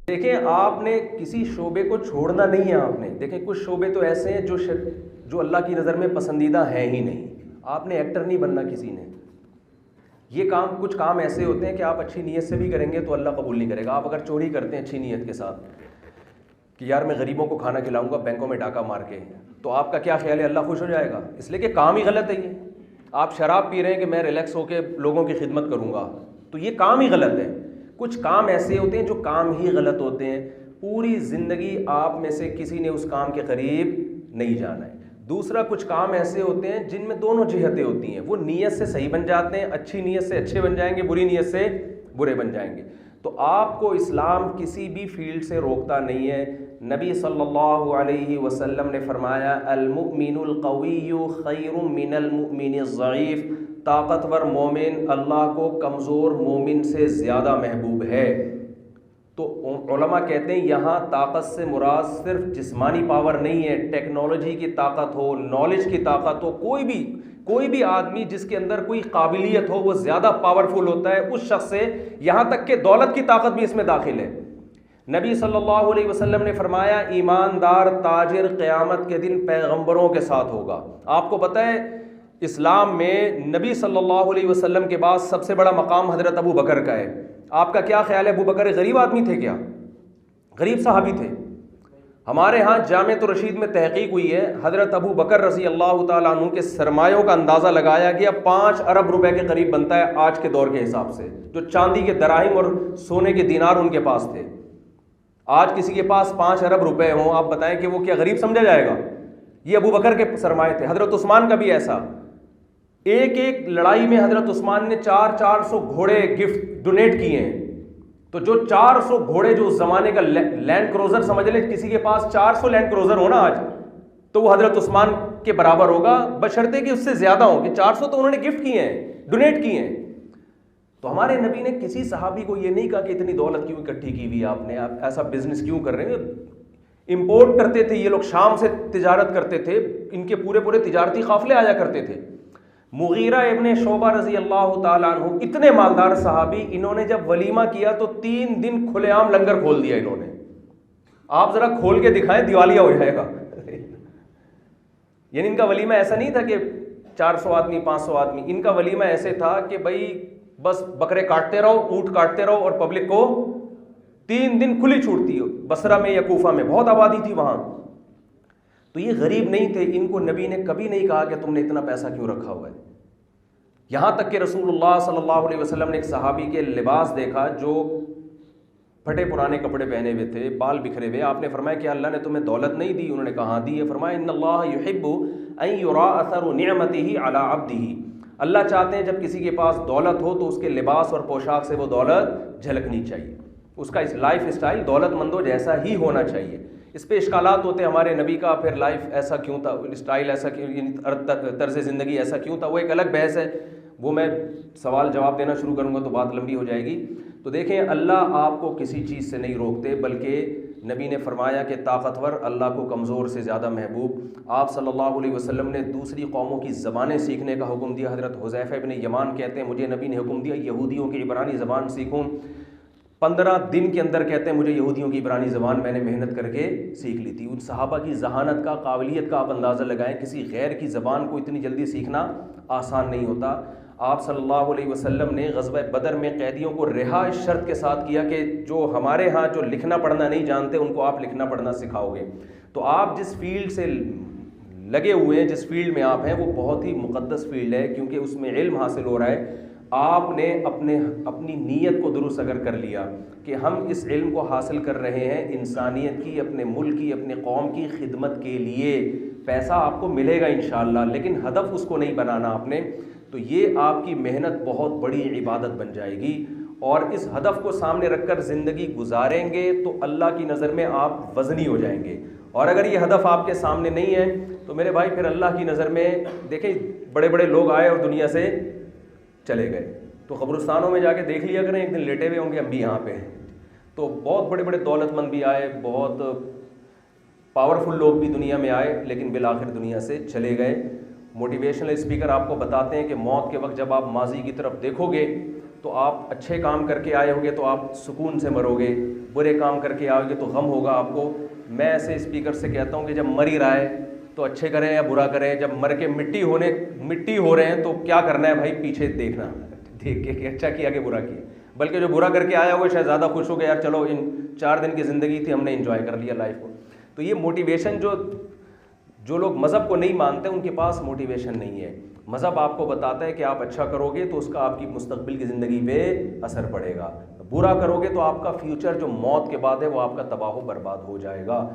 دیکھیں آپ نے کسی شعبے کو چھوڑنا نہیں ہے. آپ نے دیکھیں کچھ شعبے تو ایسے ہیں جو اللہ کی نظر میں پسندیدہ ہیں ہی نہیں. آپ نے ایکٹر نہیں بننا کسی نے. یہ کچھ کام ایسے ہوتے ہیں کہ آپ اچھی نیت سے بھی کریں گے تو اللہ قبول نہیں کرے گا. آپ اگر چوری کرتے ہیں اچھی نیت کے ساتھ کہ یار میں غریبوں کو کھانا کھلاؤں گا بینکوں میں ڈاکہ مار کے, تو آپ کا کیا خیال ہے اللہ خوش ہو جائے گا؟ اس لیے کہ کام ہی غلط ہے. یہ آپ شراب پی رہے ہیں کہ میں ریلیکس ہو کے لوگوں کی خدمت کروں گا, تو یہ کام ہی غلط ہے. کچھ کام ایسے ہوتے ہیں جو کام ہی غلط ہوتے ہیں. پوری زندگی آپ میں سے کسی نے اس کام کے قریب نہیں جانا ہے. دوسرا, کچھ کام ایسے ہوتے ہیں جن میں دونوں جہتیں ہوتی ہیں. وہ نیت سے صحیح بن جاتے ہیں, اچھی نیت سے اچھے بن جائیں گے, بری نیت سے برے بن جائیں گے. تو آپ کو اسلام کسی بھی فیلڈ سے روکتا نہیں ہے. نبی صلی اللہ علیہ وسلم نے فرمایا المؤمن القوی خیر من المؤمن الضعیف. طاقتور مومن اللہ کو کمزور مومن سے زیادہ محبوب ہے. تو علماء کہتے ہیں یہاں طاقت سے مراد صرف جسمانی پاور نہیں ہے, ٹیکنالوجی کی طاقت ہو, نالج کی طاقت ہو. کوئی بھی آدمی جس کے اندر کوئی قابلیت ہو وہ زیادہ پاورفل ہوتا ہے اس شخص سے, یہاں تک کہ دولت کی طاقت بھی اس میں داخل ہے. نبی صلی اللہ علیہ وسلم نے فرمایا ایماندار تاجر قیامت کے دن پیغمبروں کے ساتھ ہوگا. آپ کو پتہ ہے اسلام میں نبی صلی اللہ علیہ وسلم کے بعد سب سے بڑا مقام حضرت ابو بکر کا ہے. آپ کا کیا خیال ہے, ابو بکر غریب آدمی تھے کیا؟ غریب صحابی تھے. ہمارے ہاں جامعۃ الرشید میں تحقیق ہوئی ہے, حضرت ابو بکر رضی اللہ تعالیٰ عنہ کے سرمایوں کا اندازہ لگایا گیا 5 ارب روپے کے قریب بنتا ہے آج کے دور کے حساب سے. جو چاندی کے دراہم اور سونے کے دینار ان کے پاس تھے, آج کسی کے پاس 5 ارب روپے ہوں, آپ بتائیں کہ وہ کیا غریب سمجھا جائے گا؟ یہ ابو بکر کے سرمایے تھے. حضرت عثمان کا بھی ایسا. ایک لڑائی میں حضرت عثمان نے 400 گھوڑے گفٹ ڈونیٹ کیے ہیں. تو جو 400 گھوڑے جو اس زمانے کا لینڈ کروزر سمجھ لیں, کسی کے پاس 400 لینڈ کروزر ہونا آج, تو وہ حضرت عثمان کے برابر ہوگا, بشرطے کہ اس سے زیادہ ہوں, کہ 400 تو انہوں نے گفٹ کیے ہیں, ڈونیٹ کیے ہیں. تو ہمارے نبی نے کسی صحابی کو یہ نہیں کہا کہ اتنی دولت کیوں اکٹھی کی ہوئی آپ نے, آپ ایسا بزنس کیوں کر رہے ہیں. امپورٹ کرتے تھے یہ لوگ, شام سے تجارت کرتے تھے, ان کے پورے تجارتی قافلے آیا کرتے تھے. مغیرہ ابن شعبہ رضی اللہ تعالیٰ عنہ اتنے مالدار صحابی, انہوں نے جب ولیمہ کیا تو 3 دن کھلے عام لنگر کھول دیا انہوں نے. آپ ذرا کھول کے دکھائیں, دیوالیہ ہو جائے گا. یعنی ان کا ولیمہ ایسا نہیں تھا کہ 400 آدمی 500 آدمی, ان کا ولیمہ ایسے تھا کہ بھائی بس بکرے کاٹتے رہو, اونٹ کاٹتے رہو, اور پبلک کو 3 دن کھلی چھوٹ دی. بصرہ میں یا کوفہ میں بہت آبادی تھی وہاں. تو یہ غریب نہیں تھے, ان کو نبی نے کبھی نہیں کہا کہ تم نے اتنا پیسہ کیوں رکھا ہوا ہے. یہاں تک کہ رسول اللہ صلی اللہ علیہ وسلم نے ایک صحابی کے لباس دیکھا جو پھٹے پرانے کپڑے پہنے ہوئے تھے, بال بکھرے ہوئے. آپ نے فرمایا کہ اللہ نے تمہیں دولت نہیں دی؟ انہوں نے کہا ہاں دی ہے. فرمایا ان اللہ یحب ان یرا اثر نعمته علی عبده. اللہ چاہتے ہیں جب کسی کے پاس دولت ہو تو اس کے لباس اور پوشاک سے وہ دولت جھلکنی چاہیے, اس کا لائف اسٹائل دولت مندوں جیسا ہی ہونا چاہیے. اس پہ اشکالات ہوتے ہیں ہمارے نبی کا پھر لائف ایسا کیوں تھا, اسٹائل ایسا کیوں, طرز زندگی ایسا کیوں تھا, وہ ایک الگ بحث ہے, وہ میں سوال جواب دینا شروع کروں گا تو بات لمبی ہو جائے گی. تو دیکھیں اللہ آپ کو کسی چیز سے نہیں روکتے, بلکہ نبی نے فرمایا کہ طاقتور اللہ کو کمزور سے زیادہ محبوب. آپ صلی اللہ علیہ وسلم نے دوسری قوموں کی زبانیں سیکھنے کا حکم دیا. حضرت حذیفہ ابن یمان کہتے ہیں مجھے نبی نے حکم دیا یہودیوں کی عبرانی زبان سیکھوں. 15 دن کے اندر کہتے ہیں مجھے یہودیوں کی عبرانی زبان میں نے محنت کر کے سیکھ لی تھی. ان صحابہ کی ذہانت کا, قابلیت کا آپ اندازہ لگائیں, کسی غیر کی زبان کو اتنی جلدی سیکھنا آسان نہیں ہوتا. آپ صلی اللہ علیہ وسلم نے غزوہ بدر میں قیدیوں کو رہا اس شرط کے ساتھ کیا کہ جو ہمارے ہاں جو لکھنا پڑھنا نہیں جانتے ان کو آپ لکھنا پڑھنا سکھاؤ گے. تو آپ جس فیلڈ سے لگے ہوئے ہیں, جس فیلڈ میں آپ ہیں, وہ بہت ہی مقدس فیلڈ ہے, کیونکہ اس میں علم حاصل ہو رہا ہے. آپ نے اپنی نیت کو درست اگر کر لیا کہ ہم اس علم کو حاصل کر رہے ہیں انسانیت کی, اپنے ملک کی, اپنے قوم کی خدمت کے لیے, پیسہ آپ کو ملے گا انشاءاللہ, لیکن ہدف اس کو نہیں بنانا آپ نے, تو یہ آپ کی محنت بہت بڑی عبادت بن جائے گی. اور اس ہدف کو سامنے رکھ کر زندگی گزاریں گے تو اللہ کی نظر میں آپ وزنی ہو جائیں گے. اور اگر یہ ہدف آپ کے سامنے نہیں ہے تو میرے بھائی پھر اللہ کی نظر میں دیکھیں بڑے بڑے لوگ آئے اور دنیا سے چلے گئے, تو قبرستانوں میں جا کے دیکھ لیا کریں, ایک دن لیٹے ہوئے ہوں گے ہم بھی یہاں پہ. تو بہت بڑے بڑے دولت مند بھی آئے, بہت پاورفل لوگ بھی دنیا میں آئے, لیکن بالآخر دنیا سے چلے گئے. موٹیویشنل اسپیکر آپ کو بتاتے ہیں کہ موت کے وقت جب آپ ماضی کی طرف دیکھو گے تو آپ اچھے کام کر کے آئے ہوگے تو آپ سکون سے مرو گے, برے کام کر کے آؤ گے تو غم ہوگا آپ کو. میں ایسے اسپیکر سے کہتا ہوں کہ جب مر ہی رہا ہے تو اچھے کریں یا برا کریں, جب مر کے مٹی ہو رہے ہیں تو کیا کرنا ہے بھائی, پیچھے دیکھنا, دیکھ کے کہ اچھا کیا کہ برا کیا. بلکہ جو برا کر کے آیا وہ شاید زیادہ خوش ہو گیا, یار چلو ان 4 دن کی زندگی تھی, ہم نے انجوائے کر لیا لائف کو. تو یہ موٹیویشن جو لوگ مذہب کو نہیں مانتے ان کے پاس موٹیویشن نہیں ہے. مذہب آپ کو بتاتا ہے کہ آپ اچھا کرو گے تو اس کا آپ کی مستقبل کی زندگی پہ اثر پڑے گا, برا کرو گے تو آپ کا فیوچر جو موت کے بعد ہے وہ آپ کا تباہ و برباد ہو جائے گا.